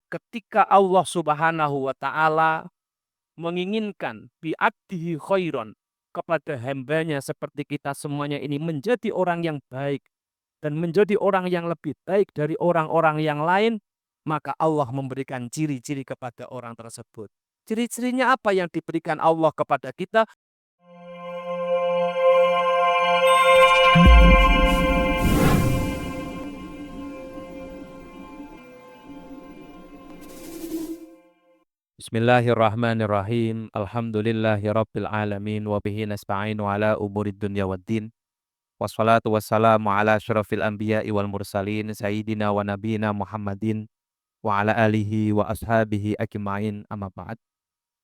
ketika Allah Subhanahu wa taala menginginkan bi'addihi khairon kepada hambanya seperti kita semuanya ini menjadi orang yang baik dan menjadi orang yang lebih baik dari orang-orang yang lain, maka Allah memberikan ciri-ciri kepada orang tersebut. Ciri-cirinya apa yang diberikan Allah kepada kita? Bismillahirrahmanirrahim. Alhamdulillahirabbil alamin wa bihi nasta'inu ala umurid dunya waddin. Wassalatu wassalamu ala asyrafil anbiya'i wal mursalin sayyidina wa nabiyina Muhammadin wa ala alihi wa ashabihi ajmain, amma ba'd.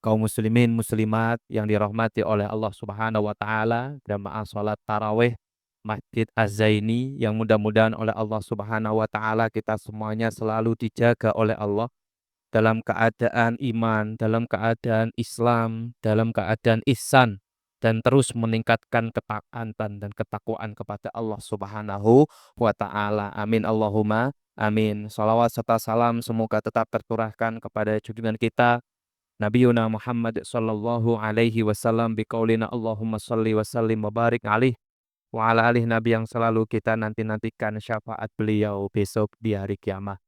Kaum muslimin muslimat yang dirahmati oleh Allah Subhanahu wa taala, jamaah salat tarawih Masjid Az-Zaini yang mudah-mudahan oleh Allah Subhanahu wa taala kita semuanya selalu dijaga oleh Allah dalam keadaan iman, dalam keadaan Islam, dalam keadaan ihsan, dan terus meningkatkan ketaatan dan ketakwaan kepada Allah Subhanahu wa taala. Amin Allahumma amin. Salawat serta salam semoga tetap tercurahkan kepada junjungan kita Nabiuna Muhammad sallallahu alaihi wasallam biqaulina Allahumma salli wa sallim wa barik alaih wa ala alihi nabi yang selalu kita nanti-nantikan syafaat beliau besok di hari kiamat.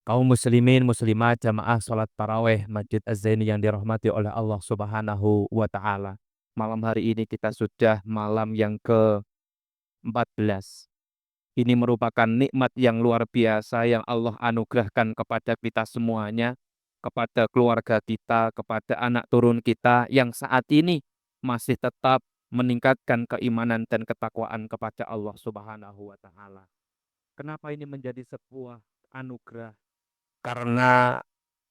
Kaum muslimin muslimat jamaah salat tarawih Masjid Az-Zaini yang dirahmati oleh Allah Subhanahu wa taala. Malam hari ini kita sudah malam yang ke-14. Ini merupakan nikmat yang luar biasa yang Allah anugerahkan kepada kita semuanya, kepada keluarga kita, kepada anak turun kita yang saat ini masih tetap meningkatkan keimanan dan ketakwaan kepada Allah Subhanahu wa taala. Kenapa ini menjadi sebuah anugerah? Karena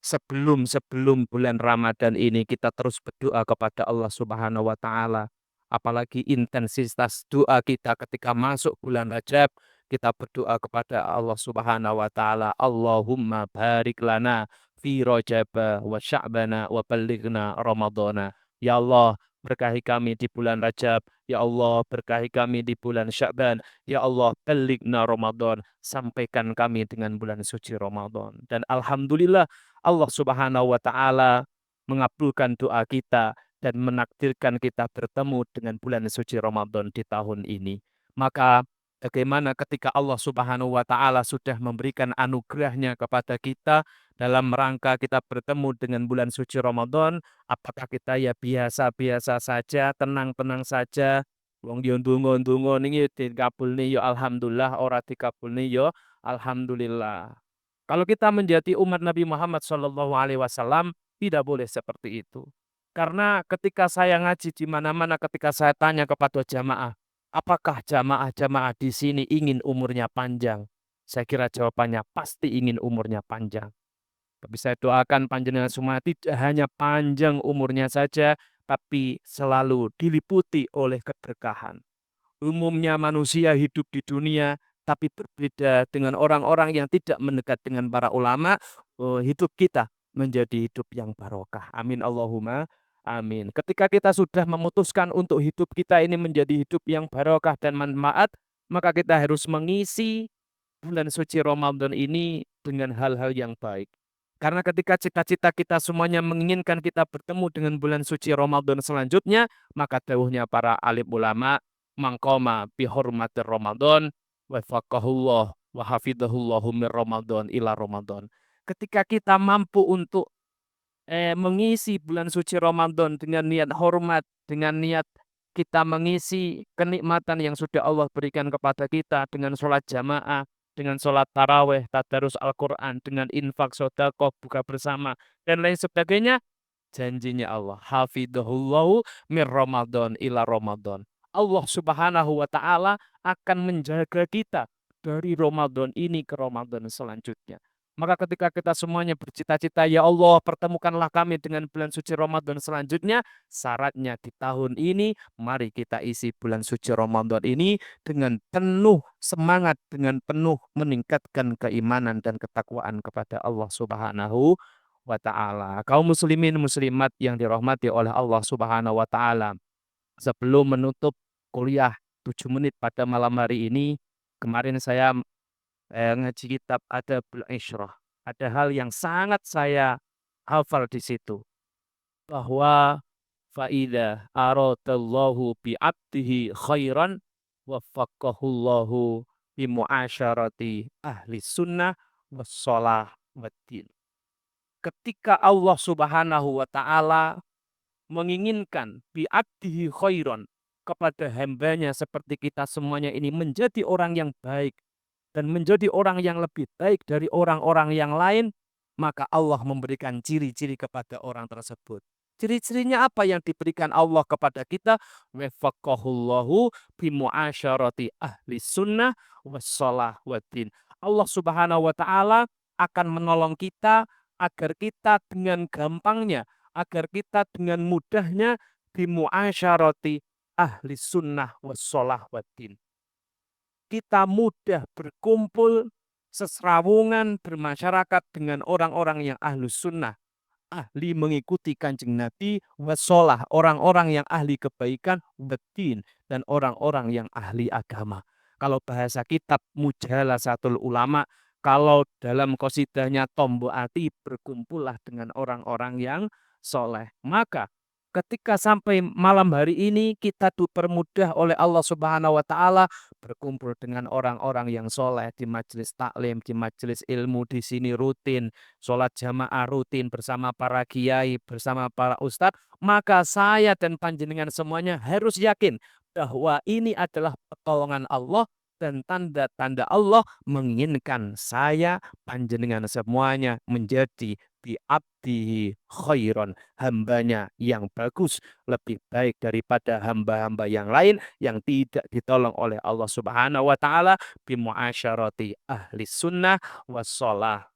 sebelum bulan Ramadan ini kita terus berdoa kepada Allah Subhanahu wa taala. Apalagi intensitas doa kita ketika masuk bulan Rajab, kita berdoa kepada Allah Subhanahu wa taala, Allahumma barik lana fi Rajab wa Sya'bana wa ballighna Ramadhana. Ya Allah, berkahi kami di bulan Rajab. Ya Allah, berkahi kami di bulan Sya'ban. Ya Allah, ballighna Ramadan. Sampaikan kami dengan bulan suci Ramadan. Dan alhamdulillah Allah Subhanahu wa taala mengabulkan doa kita dan menakdirkan kita bertemu dengan bulan suci Ramadan di tahun ini. Maka bagaimana ketika Allah Subhanahu wa taala sudah memberikan anugerahnya kepada kita dalam rangka kita bertemu dengan bulan suci Ramadan, apakah kita ya biasa-biasa saja, tenang-tenang saja, wong yo ndonga-ndonga niki dikabulni yo alhamdulillah, ora dikabulni yo alhamdulillah. Kalau kita menjadi umat Nabi Muhammad SAW, tidak boleh seperti itu. Karena ketika saya ngaji di mana-mana, ketika saya tanya kepada jamaah, apakah jamaah-jamaah di sini ingin umurnya panjang? Saya kira jawabannya pasti ingin umurnya panjang. Tapi saya doakan panjenengan semua tidak hanya panjang umurnya saja, tapi selalu diliputi oleh keberkahan. Umumnya manusia hidup di dunia, tapi berbeda dengan orang-orang yang tidak mendekat dengan para ulama, hidup kita menjadi hidup yang barokah. Amin Allahumma amin. Ketika kita sudah memutuskan untuk hidup kita ini menjadi hidup yang barokah dan manfaat, maka kita harus mengisi bulan suci Ramadan ini dengan hal-hal yang baik. Karena ketika cita-cita kita semuanya menginginkan kita bertemu dengan bulan suci Ramadan selanjutnya, maka dawuhnya para alim ulama, mangkoma bihormatir Ramadan, wafakahullah wa hafidhahullahu min Ramadan ila Ramadan. Ketika kita mampu untuk mengisi bulan suci Ramadan dengan niat hormat, dengan niat kita mengisi kenikmatan yang sudah Allah berikan kepada kita dengan sholat jamaah, dengan sholat taraweh, tadarus Al-Quran, dengan infak, sedekah, buka bersama, dan lain sebagainya. Janjinya Allah, hafidhahullahu min Ramadan ila Ramadan. Allah Subhanahu wa taala akan menjaga kita dari Ramadan ini ke Ramadan selanjutnya. Maka ketika kita semuanya bercita-cita, ya Allah pertemukanlah kami dengan bulan suci Ramadan selanjutnya, syaratnya di tahun ini, mari kita isi bulan suci Ramadan ini dengan penuh semangat, dengan penuh meningkatkan keimanan dan ketakwaan kepada Allah Subhanahu wa ta'ala. Kaum muslimin muslimat yang dirahmati oleh Allah Subhanahu wa ta'ala. Sebelum menutup kuliah 7 menit pada malam hari ini, kemarin saya ngaji kitab Adabul Isyrah. Ada hal yang sangat saya hafal di situ, bahwa faida aradallahu bi 'abdihi khairan waffaqahullahu bi muasyarati ahli sunnah wassalah waddin. Ketika Allah Subhanahu wa taala menginginkan bi 'abdihi khairan, kepada hambanya seperti kita semuanya ini menjadi orang yang baik dan menjadi orang yang lebih baik dari orang-orang yang lain, maka Allah memberikan ciri-ciri kepada orang tersebut. Ciri-cirinya apa yang diberikan Allah kepada kita? Wafaqahullahu bimuasyarati ahli sunnah wassalah waddin. Allah Subhanahu wa taala akan menolong kita agar kita dengan gampangnya, agar kita dengan mudahnya bimuasyarati ahli sunnah wassalah waddin. Kita mudah berkumpul, seserawungan, bermasyarakat dengan orang-orang yang ahlus sunnah, ahli mengikuti Kanjeng Nabi, wassalah, orang-orang yang ahli kebaikan, waddin, dan orang-orang yang ahli agama. Kalau bahasa kitab Mujalasatul Ulama, kalau dalam qasidahnya Tombo Ati, berkumpullah dengan orang-orang yang soleh. Maka ketika sampai malam hari ini kita dipermudah oleh Allah Subhanahu wa taala berkumpul dengan orang-orang yang soleh di majelis taklim, di majelis ilmu di sini rutin, sholat jamaah rutin bersama para kiai, bersama para ustadz, maka saya dan panjenengan semuanya harus yakin bahwa ini adalah pertolongan Allah dan tanda-tanda Allah menginginkan saya, panjenengan semuanya menjadi bi'abdihi khairon, hambanya yang bagus, lebih baik daripada hamba-hamba yang lain yang tidak ditolong oleh Allah Subhanahu wa taala bimuasyarati ahli sunnah wassalah.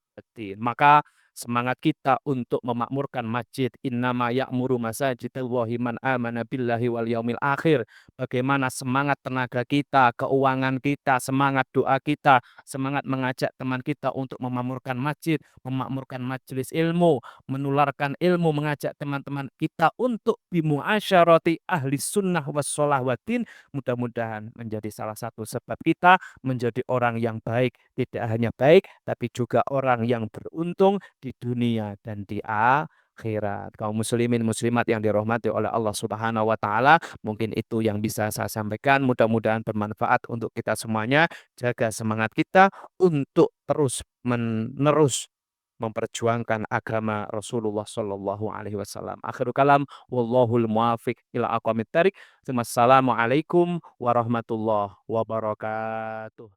Maka semangat kita untuk memakmurkan masjid, innama ya'muru masajidallahi man amana billahi wal yaumil akhir. Bagaimana semangat tenaga kita, keuangan kita, semangat doa kita, semangat mengajak teman kita untuk memakmurkan masjid, memakmurkan majelis ilmu, menularkan ilmu, mengajak teman-teman kita untuk bimuasyarati ahli sunnah wassalah waddin. Mudah-mudahan menjadi salah satu sebab kita menjadi orang yang baik, tidak hanya baik tapi juga orang yang beruntung di dunia dan di akhirat. Kaum muslimin muslimat yang dirahmati oleh Allah Subhanahu wa taala, mungkin itu yang bisa saya sampaikan. Mudah-mudahan bermanfaat untuk kita semuanya. Jaga semangat kita untuk terus menerus memperjuangkan agama Rasulullah Shallallahu alaihi wasallam. Akhirul kalam, wallahul muwafiq ila aqwamit thariq. Wassalamualaikum warahmatullahi wabarakatuh.